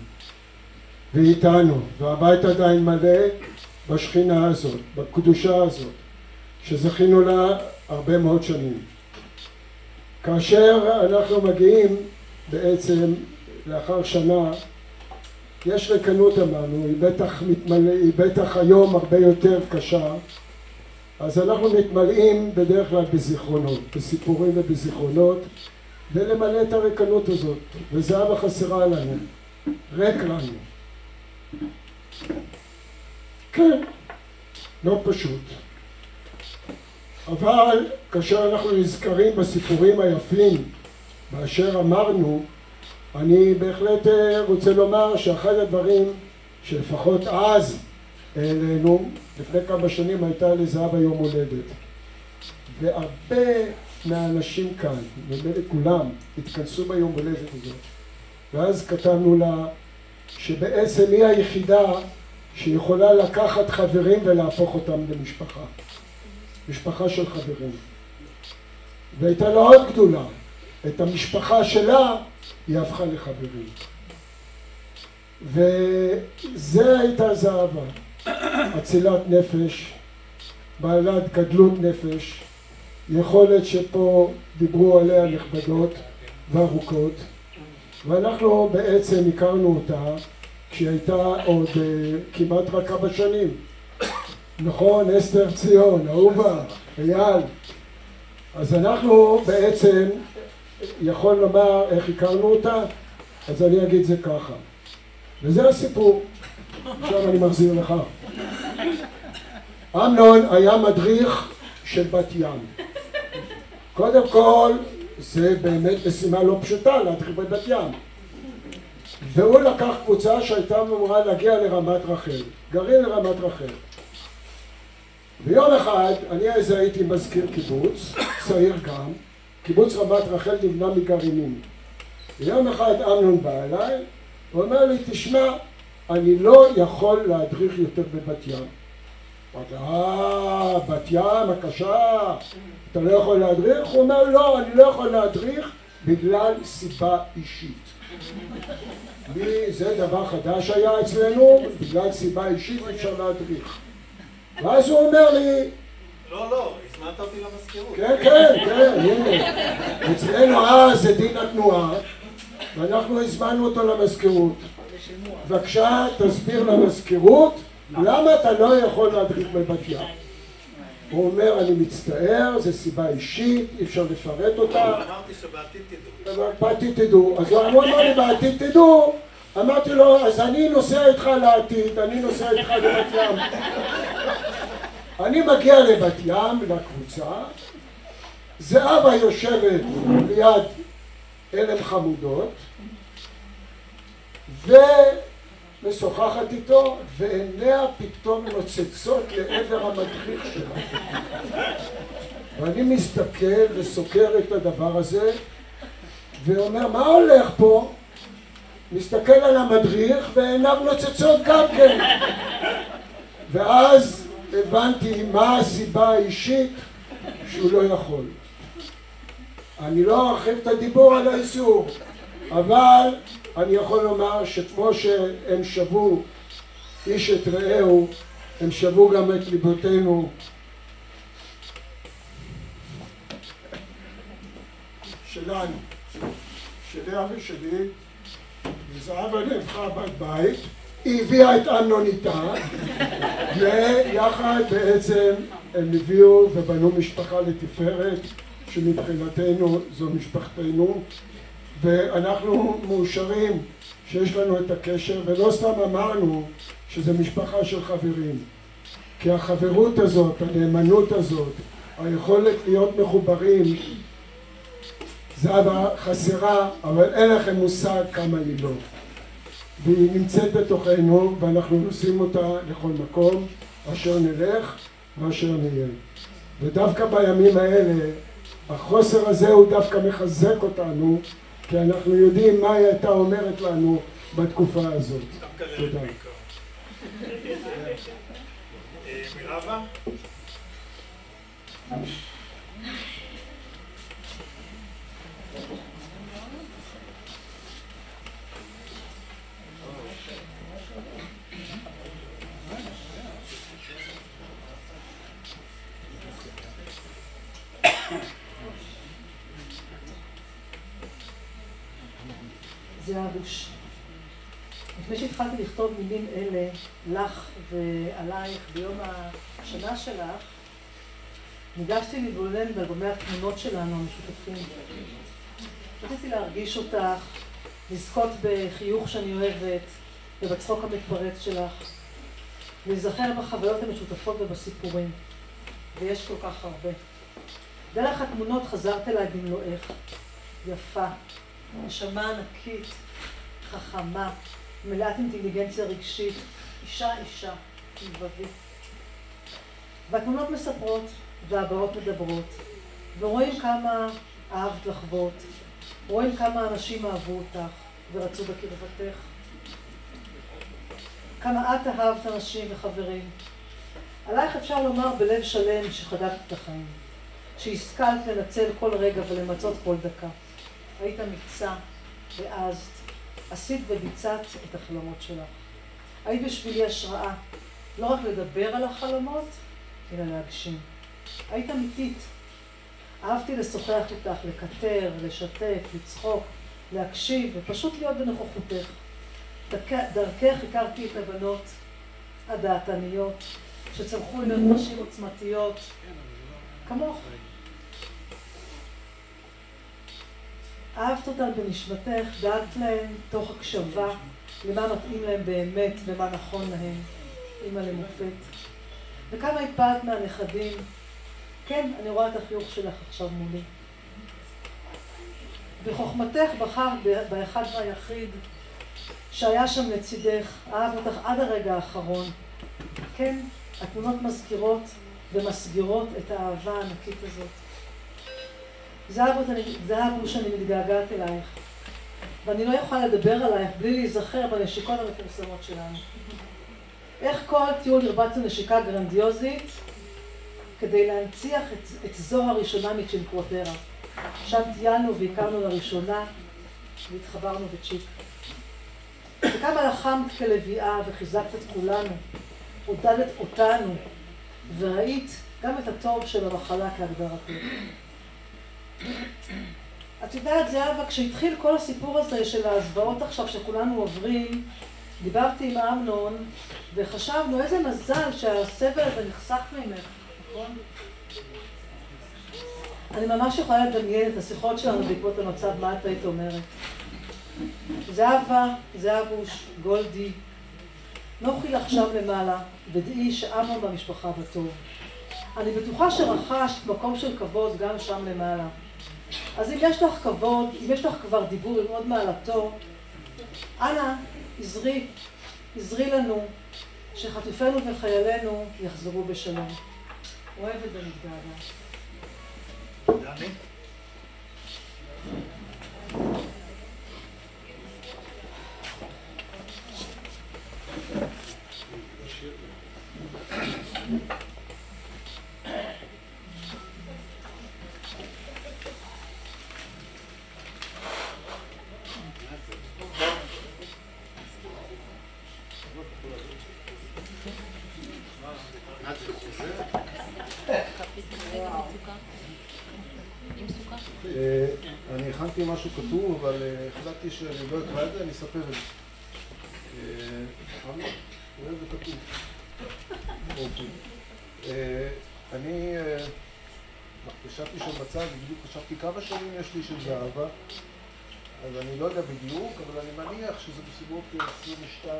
והיא איתנו, והבית עדיין מלא בשכינה הזאת, בקדושה הזאת, שזכינו לה הרבה מאוד שנים. כאשר אנחנו מגיעים בעצם לאחר שנה, יש ריקנות אמרנו, היא בטח היום הרבה יותר קשה, אז אנחנו מתמלאים בדרך כלל בזיכרונות, בסיפורים ובזיכרונות, ולמלא את הריקנות הזאת, וזהבה חסרה לנו, ריק לנו. כן, לא פשוט. אבל כאשר אנחנו נזכרים בסיפורים היפים באשר אמרנו, אני בהחלט רוצה לומר שאחד הדברים שלפחות אז העלינו, לפני כמה שנים הייתה לזהבה יום הולדת. והרבה מהאנשים כאן, נדמה לי כולם, התכנסו ביום הולדת הזאת. ואז כתבנו לה שבעצם היא היחידה שיכולה לקחת חברים ולהפוך אותם למשפחה. משפחה של חברים. והייתה לה עוד גדולה. את המשפחה שלה היא הפכה לחברים. וזה הייתה זהבה. אצילת נפש, בעלת גדלות נפש, יכולת שפה דיברו עליה נכבדות וארוכות. ואנחנו בעצם הכרנו אותה כשהיא הייתה עוד כמעט רק כמה שנים. נכון, אסתר ציון, אהובה, אייל. אז אנחנו בעצם יכול לומר איך הכרנו אותה, אז אני אגיד זה ככה. וזה הסיפור. עכשיו אני מחזיר לך. אמנון היה מדריך של בת ים. קודם כל, זה באמת משימה לא פשוטה להדריך בבת ים. והוא לקח קבוצה שהייתה אמורה להגיע לרמת רחל. גרעין לרמת רחל. ויום אחד, אני אז הייתי מזכיר קיבוץ, צעיר גם, קיבוץ רמת רחל נבנה מגרעינים. ויום אחד אמנון בא אליי, הוא אומר לי, תשמע, אני לא יכול להדריך יותר בבת ים. אמרתי, בת ים, הקשה, אתה לא יכול להדריך? הוא אומר, לא, אני לא יכול להדריך בגלל סיבה אישית. זה דבר חדש היה אצלנו, בגלל סיבה אישית אפשר להדריך. ואז הוא אומר לי... לא, הזמנת אותי למזכירות. כן, הנה. אצלנו אז זה דין התנועה, ואנחנו הזמנו אותו למזכירות. בבקשה, תסביר למזכירות, למה אתה לא יכול להדריך בבת ים? הוא אומר, אני מצטער, זו סיבה אישית, אי אפשר לפרט אותה. אמרתי שבעתיד תדעו. בעתיד תדעו. אז הוא אמר לי, בעתיד תדעו. אמרתי לו, אז אני נוסע איתך לעתיד, אני נוסע איתך לבת ים. אני מגיע לבת ים, לקבוצה, זהבה יושבת ליד אלם חמודות, ומשוחחת איתו, ועיניה פתאום נוצצות לעבר המדריך שלה. ואני מסתכל וסוקר את הדבר הזה, ואומר, מה הולך פה? מסתכל על המדריך ועיניו נוצצות גם כן. ואז הבנתי מה הסיבה האישית שהוא לא יכול. אני לא ארחיב את הדיבור על האיסור, אבל אני יכול לומר שכמו שהם שבו איש את רעהו, הם שבו גם את ליבותינו. שלנו, שלי ושלי, וזהבה נהפכה בת בית, היא הביאה את אמנון איתה, ויחד בעצם הם הביאו ובנו משפחה לתפארת, שמבחינתנו זו משפחתנו, ואנחנו מאושרים שיש לנו את הקשר, ולא סתם אמרנו שזה משפחה של חברים, כי החברות הזאת, הנאמנות הזאת, היכולת להיות מחוברים, זהבה חסרה, אבל אין לכם מושג כמה היא לא. והיא נמצאת בתוכנו, ואנחנו נושאים אותה לכל מקום, אשר נלך ואשר נהיה. ודווקא בימים האלה, החוסר הזה הוא דווקא מחזק אותנו, כי אנחנו יודעים מה היא הייתה אומרת לנו בתקופה הזאת. תודה. מירבה? זה ארוש. לפני שהתחלתי לכתוב מילים אלה, לך ועלייך ביום השנה שלך, ניגשתי להתבונן באלבומי התמונות שלנו המשותפים. רציתי להרגיש אותך, לזכות בחיוך שאני אוהבת, ובצחוק המתפרץ שלך, להיזכר בחוויות המשותפות ובסיפורים, ויש כל כך הרבה. דרך התמונות חזרת אליי במלואך, יפה, נשמה ענקית, חכמה, מלאת אינטליגנציה רגשית, אישה, לבבית. והתמונות מספרות והבאות מדברות, ורואים כמה אהבת לחוות, רואים כמה אנשים אהבו אותך ורצו בקרבתך, כמה את אהבת אנשים וחברים. עלייך אפשר לומר בלב שלם שחגגת את החיים, שהשכלת לנצל כל רגע ולמצות כל דקה. היית אמיצה והעזת, עשית וביצעת את החלומות שלך. היית בשבילי השראה, לא רק לדבר על החלומות, אלא להגשים. היית אמיתית. אהבתי לשוחח איתך, לקטר, לשתף, לצחוק, להקשיב ופשוט להיות בנוכחותך. דרכך הכרתי את הבנות הדעתניות, שצמחו להיות נשים עוצמתיות, כמוך. אהבת אותן בנשמתך, דאגת להן תוך הקשבה למה מתאים להם באמת ומה נכון להם, אמא למופת. וכמה התפעלת מהנכדים. כן, אני רואה את החיוך שלך עכשיו מולי. בחוכמתך בחרת באחד והיחיד שהיה שם לצידך, אהב אותך עד הרגע האחרון. כן, התמונות מזכירות ומסגירות את האהבה הענקית הזאת. זהב הוא שאני מתגעגעת אלייך, ואני לא יכולה לדבר עלייך בלי להיזכר בנשיקות המפורסמות שלנו. איך כל טיול הרבצנו נשיקה גרנדיוזית כדי להנציח את זו הראשונה מצ'ינקווטרה. שם טיילנו והכרנו לראשונה והתחברנו בצ'יק. וכמה לחמת כלביאה וחיזקת את כולנו, עודדת אותנו, וראית גם את הטוב של המחלה כהגדרתו. את יודעת, זהבה, כשהתחיל כל הסיפור הזה של הזוועות עכשיו שכולנו עוברים, דיברתי עם אמנון וחשבנו איזה מזל שהסבל הזה נחסך ממך, נכון? אני ממש יכולה לדמיין את השיחות שלנו בעקבות המצב, מה את היית אומרת? זהבה, זהבוש, גולדי, נוחי לך שם למעלה, ודעי שאמנון במשפחה בטוב. אני בטוחה שרכשת מקום של כבוד גם שם למעלה. אז אם יש לך כבוד, אם יש לך כבר דיבור עם עוד מעלתו, אנא, עזרי לנו שחטופינו וחיילינו יחזרו בשלום. אוהבת ומתגעגעת. דני? אני הכנתי משהו כתוב, אבל החלטתי שאני לא אקרא את זה, אני אספר את זה. אוהב זה כתוב. אני ישבתי שם בצד, ובדיוק חשבתי כמה שנים יש לי של זהבה, אז אני לא יודע בדיוק, אבל אני מניח שזה בסביבות 22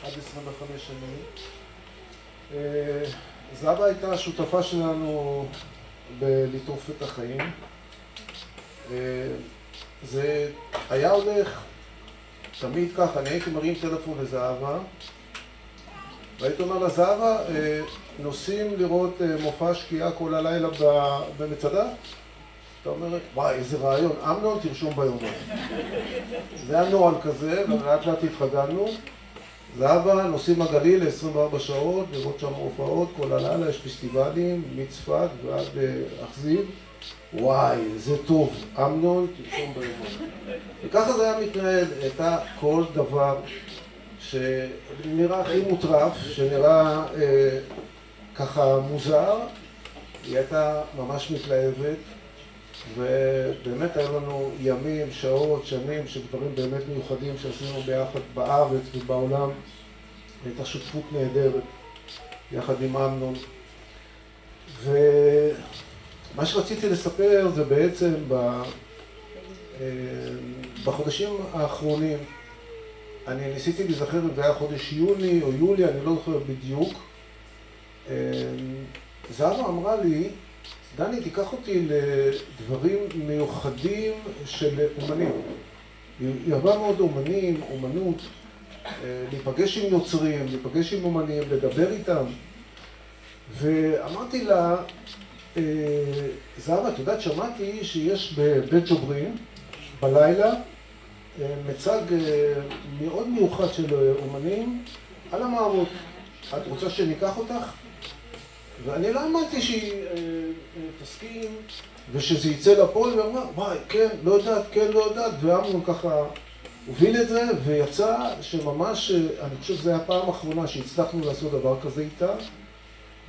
עד 25 שנים. זהבה הייתה השותפה שלנו בלטרוף את החיים. זה היה הולך תמיד ככה, אני הייתי מרים טלפון לזהבה והייתי אומר לזהבה, נוסעים לראות מופע שקיעה כל הלילה במצדה? אתה אומר, וואי, איזה רעיון, אמנון תרשום ביומן. זה היה נועל כזה, ולאט לאט התחגלנו. זהבה, נוסעים הגליל ל-24 שעות, לראות שם הופעות כל הלילה, יש פסטיבלים מצפת ועד אכזיב. וואי, זה טוב, אמנון תרשום ביומן. וככה זה היה מתנהל, הייתה כל דבר שנראה הכי מוטרף, שנראה ככה מוזר, היא הייתה ממש מתלהבת, ובאמת היו לנו ימים, שעות, שנים של דברים באמת מיוחדים שעשינו ביחד בארץ ובעולם. הייתה שותפות נהדרת יחד עם אמנון. ומה שרציתי לספר זה בעצם בחודשים האחרונים אני ניסיתי להיזכר אם זה היה חודש יוני או יולי, אני לא זוכר בדיוק. זהבה אמרה לי, דני, תיקח אותי לדברים מיוחדים של אומנים. היא הרבה מאוד אומנים, אומנות, להיפגש עם יוצרים, להיפגש עם אומנים, לדבר איתם. ואמרתי לה, זהבה, את יודעת, שמעתי שיש בבית ג'וברין בלילה מצג מאוד מיוחד של אומנים על המערות. את רוצה שניקח אותך? ואני לא אמרתי שהיא תסכים ושזה יצא לפועל, והיא אמרה, וואי, כן, לא יודעת, כן, לא יודעת, ואמנון ככה הוביל את זה, ויצא שממש, אני חושב שזו הפעם האחרונה שהצלחנו לעשות דבר כזה איתה.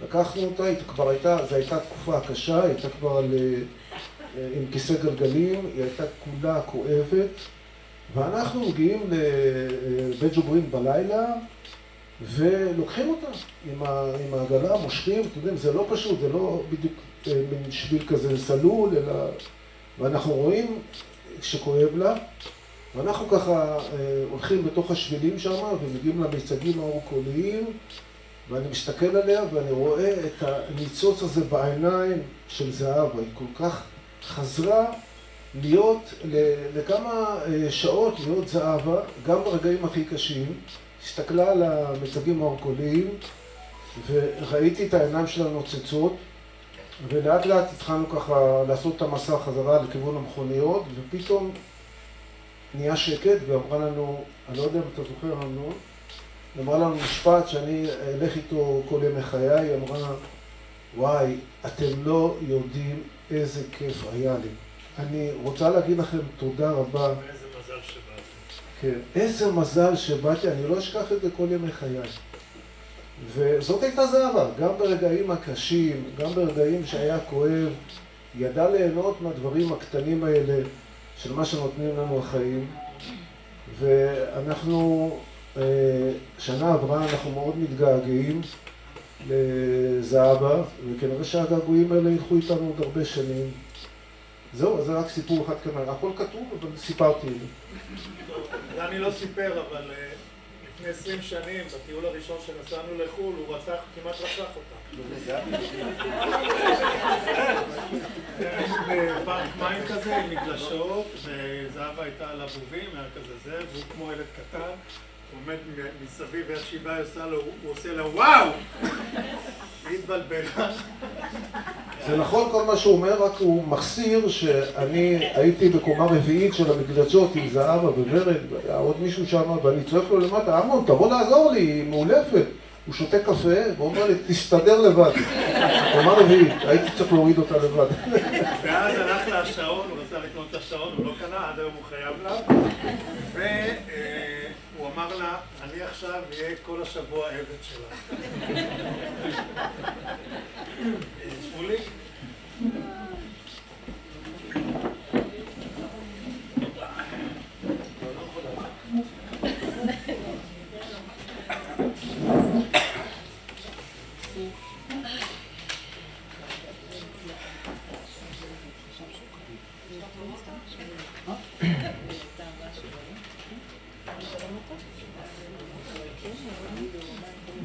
לקחנו אותה, זו הייתה תקופה קשה, היא הייתה כבר עם כיסא גלגלים, היא הייתה כולה כואבת, ואנחנו מגיעים לבית ג'וברין בלילה, ולוקחים אותה עם העגלה, מושכים, אתם יודעים, זה לא פשוט, זה לא בדיוק מן שביל כזה סלול, אלא... ואנחנו רואים שכואב לה, ואנחנו ככה הולכים בתוך השבילים שם, ומגיעים למיצגים האורקוליים, ואני מסתכל עליה ואני רואה את הניצוץ הזה בעיניים של זהבה. היא כל כך חזרה להיות לכמה שעות להיות זהבה, גם ברגעים הכי קשים. הסתכלה על המיצגים האורקוליים וראיתי את העיניים שלה נוצצות, ולאט לאט התחלנו ככה לעשות את המסע חזרה לכיוון המכוניות, ופתאום נהיה שקט ואמרה לנו, אני לא יודע אם אתה זוכר לנו, אמרה לנו משפט שאני אלך איתו כל ימי חיי, היא אמרה, וואי, אתם לא יודעים איזה כיף היה לי. אני רוצה להגיד לכם תודה רבה. ואיזה מזל שבאתי. כן, איזה מזל שבאתי, אני לא אשכח את זה כל ימי חיי. וזאת הייתה זהבה, גם ברגעים הקשים, גם ברגעים שהיה כואב, ידע ליהנות מהדברים הקטנים האלה של מה שנותנים לנו החיים. ואנחנו... שנה עברה, אנחנו מאוד מתגעגעים לזהבה, וכנראה שהגעגועים האלה ילכו איתנו עוד הרבה שנים. זהו, זה רק סיפור אחד כנראה, הכל כתוב, אבל סיפרתי לי. דני לא סיפר, אבל לפני 20 שנים, בטיול הראשון שנסענו לחו"ל, הוא כמעט רצח אותה. בפארק מים כזה, עם מגלשות, וזהבה הייתה על הבובים, היה כזה זה, והוא כמו ילד קטן. הוא עומד מסביב, ואיך שהיא באה עושה לו, הוא עושה לה וואו! היא התבלבלה. זה נכון כל מה שהוא אומר, רק הוא מחסיר שאני הייתי בקומה רביעית של המגלשות עם זהבה וורד, והיה עוד מישהו שם, ואני צועק לו למטה, אמנון, תבוא לעזור לי, היא מאולפת. הוא שותה קפה, והוא אומר לי, תסתדר לבד. קומה רביעית, הייתי צריך להוריד אותה לבד. ואז הלך לה השעון, הוא רצה לקנות את השעון, הוא לא קנה, עד היום הוא חייב לה. והוא אמר לה, אני עכשיו אהיה כל השבוע עבד שלה. שמולי?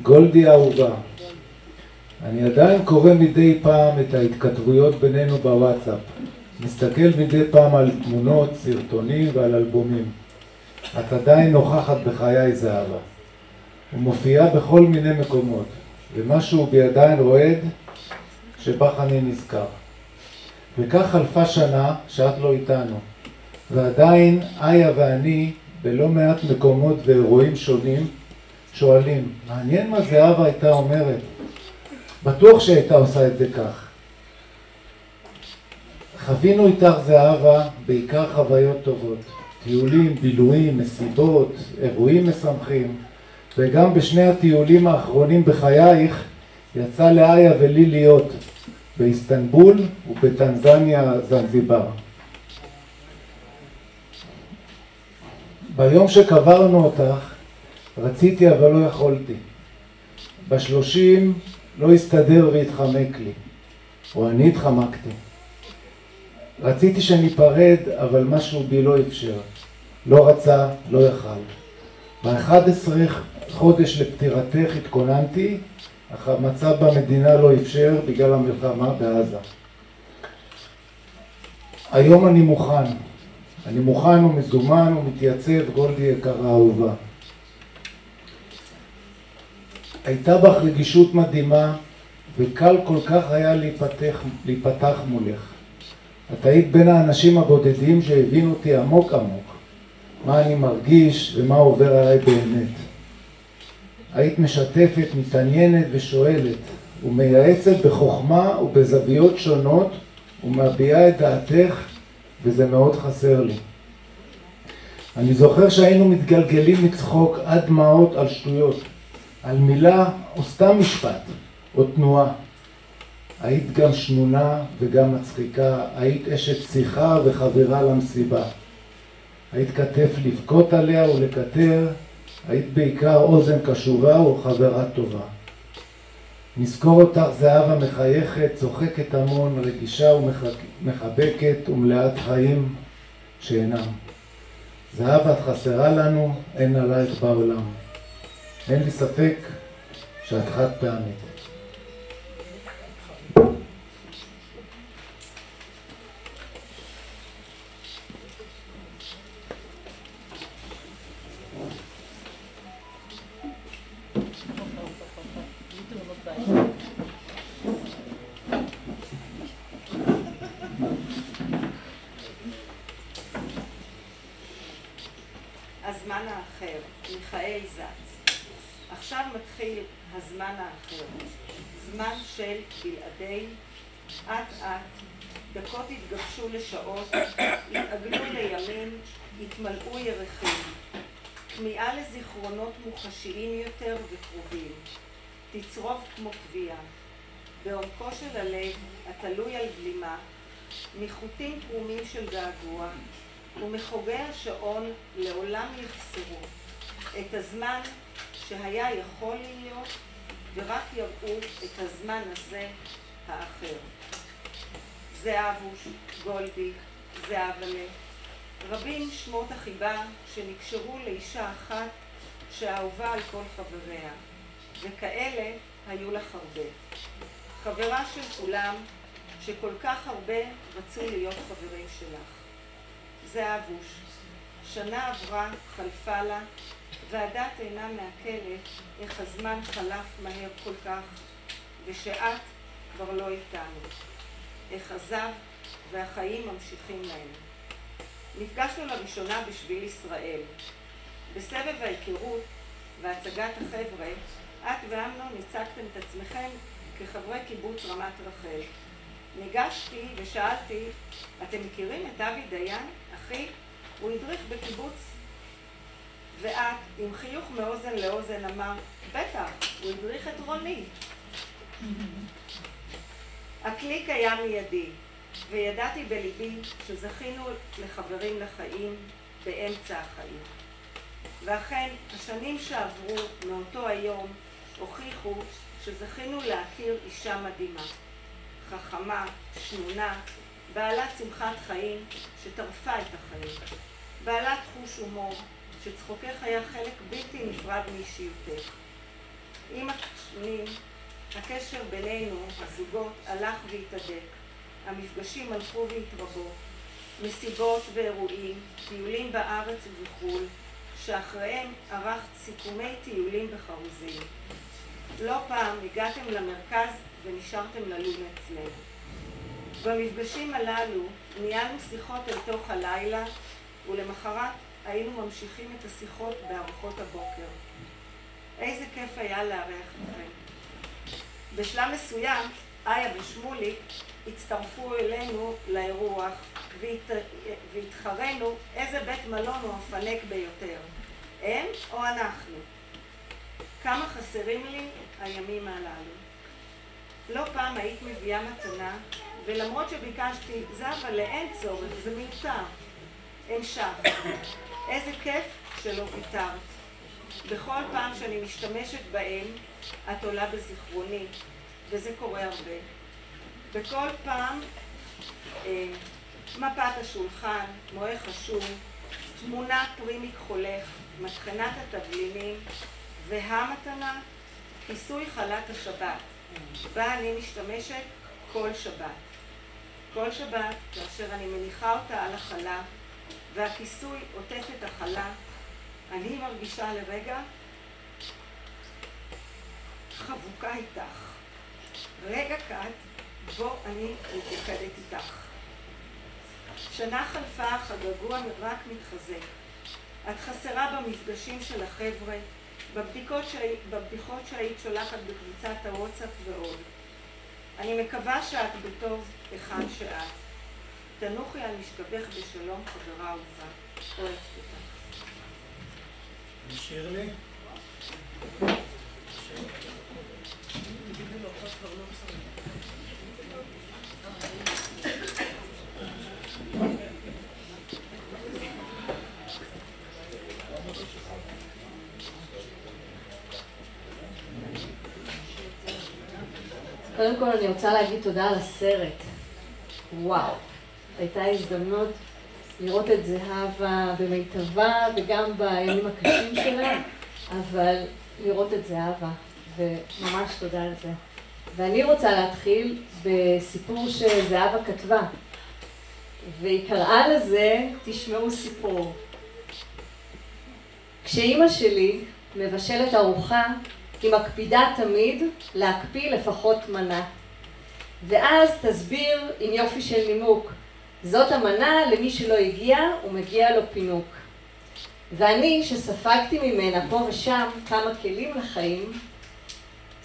גולדי האהובה, אני עדיין קורא מדי פעם את ההתכתבויות בינינו בוואטסאפ. מסתכל מדי פעם על תמונות, סרטונים ועל אלבומים. את עדיין נוכחת בחיי זהבה. ומופיעה בכל מיני מקומות, ומשהו בי עדיין רועד שבך אני נזכר. וכך חלפה שנה שאת לא איתנו, ועדיין איה ואני בלא מעט מקומות ואירועים שונים שואלים, מעניין מה זהבה הייתה אומרת. בטוח שהייתה עושה את זה כך. חווינו איתך זהבה בעיקר חוויות טובות. טיולים, בילויים, מסיבות, אירועים משמחים. וגם בשני הטיולים האחרונים בחייך יצא לאיה ולי להיות באיסטנבול ובטנזניה זנזיבר. ביום שקברנו אותך רציתי אבל לא יכולתי. ב30 לא הסתדר והתחמק לי, או אני התחמקתי. רציתי שניפרד אבל משהו בי לא אפשר, לא רצה, לא יכל. ב-11 חודש לפטירתך התכוננתי, אך המצב במדינה לא אפשר בגלל המלחמה בעזה. היום אני מוכן ומזומן ומתייצב, גולדי יקרה אהובה. הייתה בך רגישות מדהימה וקל כל כך היה להיפתח מולך. את היית בין האנשים הבודדים שהבינו אותי עמוק עמוק, מה אני מרגיש ומה עובר עליי באמת. היית משתפת, מתעניינת ושואלת, ומייעצת בחוכמה ובזוויות שונות, ומביעה את דעתך, וזה מאוד חסר לי. אני זוכר שהיינו מתגלגלים מצחוק עד דמעות על שטויות, על מילה או סתם משפט, או תנועה. היית גם שנונה וגם מצחיקה, היית אשת שיחה וחברה למסיבה. היית כתף לבכות עליה ולקטר, היית בעיקר אוזן קשובה וחברה טובה. נזכור אותך זהבה מחייכת, צוחקת המון, רגישה ומחבקת ומלאת חיים שאינם. זהבה, את חסרה לנו, אין עלייך בעולם. אין לי ספק שאת חד פעמית. הזמן האחר, מיכאל זץ. עכשיו מתחיל הזמן האחר, זמן של בלעדי, אט אט, דקות יתגבשו לשעות, יתעגלו לימים, יתמלאו ירחים. כמיהה לזיכרונות מוחשיים יותר וקרובים, תצרוף כמו קביעה. בעומקו של הלב, התלוי על גלימה, מחוטים פרומים של געגוע, ומחוגי השעון לעולם יחסרו את הזמן שהיה יכול להיות, ורק יראו את הזמן הזה האחר. זהבוש, גולדי, זהבלה, רבים שמות החיבה שנקשרו לאישה אחת שאהובה על כל חבריה, וכאלה היו לך הרבה. חברה של כולם שכל כך הרבה רצו להיות חברים שלך. זהבוש, שנה עברה, חלפה לה, והדעת אינה מעכלת איך הזמן חלף מהר כל כך, ושאת כבר לא איתנו. איך עזב והחיים ממשיכים להם. נפגשנו לראשונה בשביל ישראל. בסבב ההיכרות והצגת החבר'ה, את ואמנון הצגתם את עצמכם כחברי קיבוץ רמת רחל. ניגשתי ושאלתי, אתם מכירים את אבי דיין? אחי, הוא הדריך בקיבוץ. ואת, עם חיוך מאוזן לאוזן, אמר, בטח, הוא הדריך את רוני. הקליק היה מיידי, וידעתי בליבי שזכינו לחברים לחיים באמצע החיים. ואכן, השנים שעברו מאותו היום הוכיחו שזכינו להכיר אישה מדהימה. חכמה, שנונה, בעלת שמחת חיים שטרפה את החיים. בעלת חוש הומור שצחוקך היה חלק בלתי נפרד מאישיותך. עם השנים, הקשר בינינו, הזוגות, הלך והתהדק. המפגשים הלכו והתרבו. מסיבות ואירועים, טיולים בארץ ובחו"ל, שאחריהם ערכת סיכומי טיולים בחרוזים. לא פעם הגעתם למרכז ונשארתם ללון אצלנו. במפגשים הללו ניהלנו שיחות אל תוך הלילה, ולמחרת היינו ממשיכים את השיחות בארוחות הבוקר. איזה כיף היה לארח אתכם. בשלב מסוים, איה ושמולי הצטרפו אלינו לאירוח והתחרנו איזה בית מלון הוא המפנק ביותר, הם או אנחנו. כמה חסרים לי הימים הללו. לא פעם היית מביאה מתנה, ולמרות שביקשתי, זה אבל לאין צורך, זה מיותר. המשך. איזה כיף שלא ויתרת. בכל פעם שאני משתמשת בהם, את עולה בזיכרוני, וזה קורה הרבה. בכל פעם, מפת השולחן, מועך חשוב, תמונה פרי מכחולך, מטחנת התבלינים, והמתנה, כיסוי חלת השבת, בה אני משתמשת כל שבת. כל שבת, כאשר אני מניחה אותה על החלה, והכיסוי עוטף את החלה, אני מרגישה לרגע חבוקה איתך. רגע קט, בו אני מתייחדת איתך. שנה חלפה, אך הגעגוע רק מתחזק. את חסרה במפגשים של החבר'ה, בבדיחות שהיית שולחת בקבוצת הוואטסאפ ועוד. אני מקווה שאת בטוב היכן שאת. תנוחי על משכבך בשלום, חברה אהובה. אוהבת אותך. נשאיר לי? קודם כל אני רוצה להגיד תודה על הסרט. וואו, הייתה הזדמנות לראות את זהבה במיטבה וגם בימים הקשים שלה, אבל לראות את זהבה, וממש תודה על זה. ואני רוצה להתחיל בסיפור שזהבה כתבה, והיא קראה לזה תשמעו סיפור. כשאימא שלי מבשלת ארוחה, היא מקפידה תמיד להקפיא לפחות מנה. ואז תסביר עם יופי של נימוק, זאת המנה למי שלא הגיע ומגיע לו פינוק. ואני שספגתי ממנה פה ושם כמה כלים לחיים,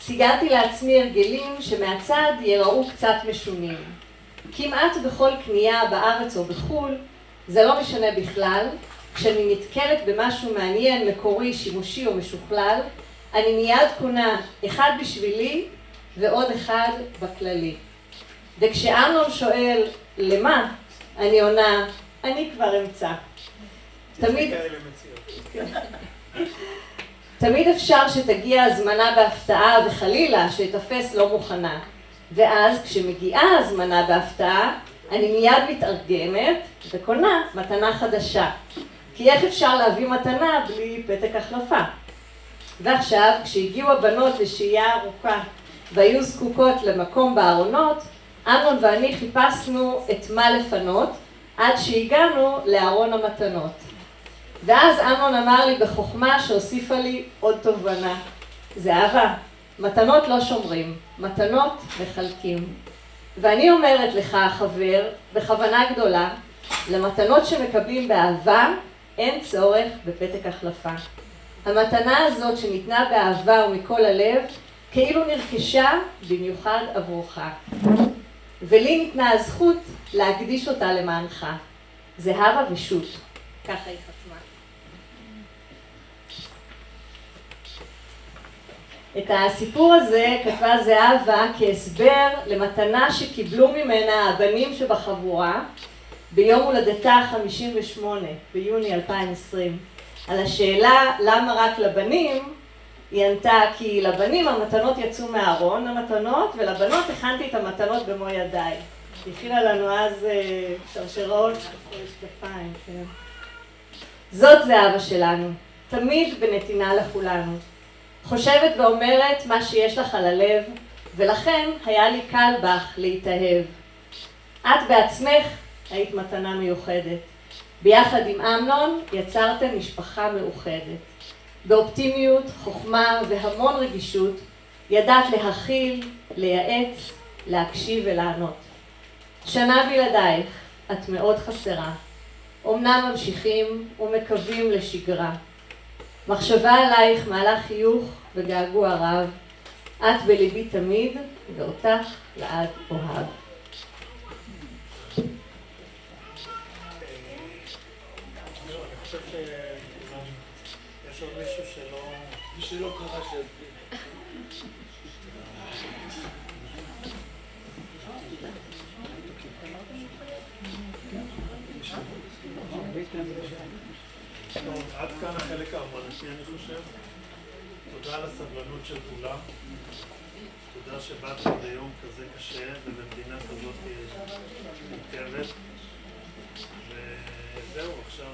סיגרתי לעצמי הרגלים שמהצד יראו קצת משונים. כמעט בכל קנייה בארץ או בחול, זה לא משנה בכלל, כשאני נתקלת במשהו מעניין, מקורי, שימושי או משוכלל, אני מיד קונה אחד בשבילי ועוד אחד בכללי. וכשאמנון שואל למה, אני עונה, אני כבר אמצא. תמיד אפשר שתגיע הזמנה בהפתעה וחלילה שתפס לא מוכנה. ואז כשמגיעה הזמנה בהפתעה, אני מיד מתארגמת וקונה מתנה חדשה. כי איך אפשר להביא מתנה בלי פתק החלפה? ועכשיו, כשהגיעו הבנות לשהייה ארוכה והיו זקוקות למקום בארונות, אמנון ואני חיפשנו את מה לפנות עד שהגענו לארון המתנות. ואז אמנון אמר לי בחוכמה שהוסיפה לי עוד תובנה. זהבה, מתנות לא שומרים, מתנות מחלקים. ואני אומרת לך, חבר, בכוונה גדולה, למתנות שמקבלים באהבה אין צורך בפתק החלפה. המתנה הזאת שניתנה באהבה ומכל הלב, כאילו נרכשה במיוחד עבורך. ולי ניתנה הזכות להקדיש אותה למענך. זהבה ושות. ככה היא חתמה. את הסיפור הזה כתבה זהבה כהסבר למתנה שקיבלו ממנה הבנים שבחבורה ביום הולדתה 58 ביוני 2020. על השאלה למה רק לבנים, היא ענתה כי לבנים המתנות יצאו מהארון המתנות, ולבנות הכנתי את המתנות במו ידיי. היא הכינה לנו אז שרשראות ושקפיים, כן. זאת זהבה שלנו, תמיד בנתינה לכולנו. חושבת ואומרת מה שיש לך על הלב, ולכן היה לי קל בך להתאהב. את בעצמך היית מתנה מיוחדת. ביחד עם אמנון יצרתם משפחה מאוחדת. באופטימיות, חוכמה והמון רגישות ידעת להכיל, לייעץ, להקשיב ולענות. שנה בלעדייך את מאוד חסרה. אמנם ממשיכים ומקווים לשגרה. מחשבה עלייך מעלה חיוך וגעגוע רב. את בליבי תמיד ואותך לעד אוהב. יש עוד מישהו שלא... מי שלא קרא שיסביר. עד כאן החלק האמנותי אני חושב. תודה על הסבלנות של כולם. תודה שבאתם ביום כזה קשה ובמדינה כזאת מורכבת. וזהו, עכשיו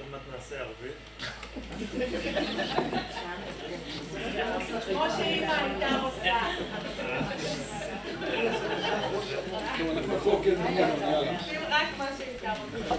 עוד מעט נעשה ערבית. כמו שאמא הייתה רוצה. רק מה שהייתה רוצה.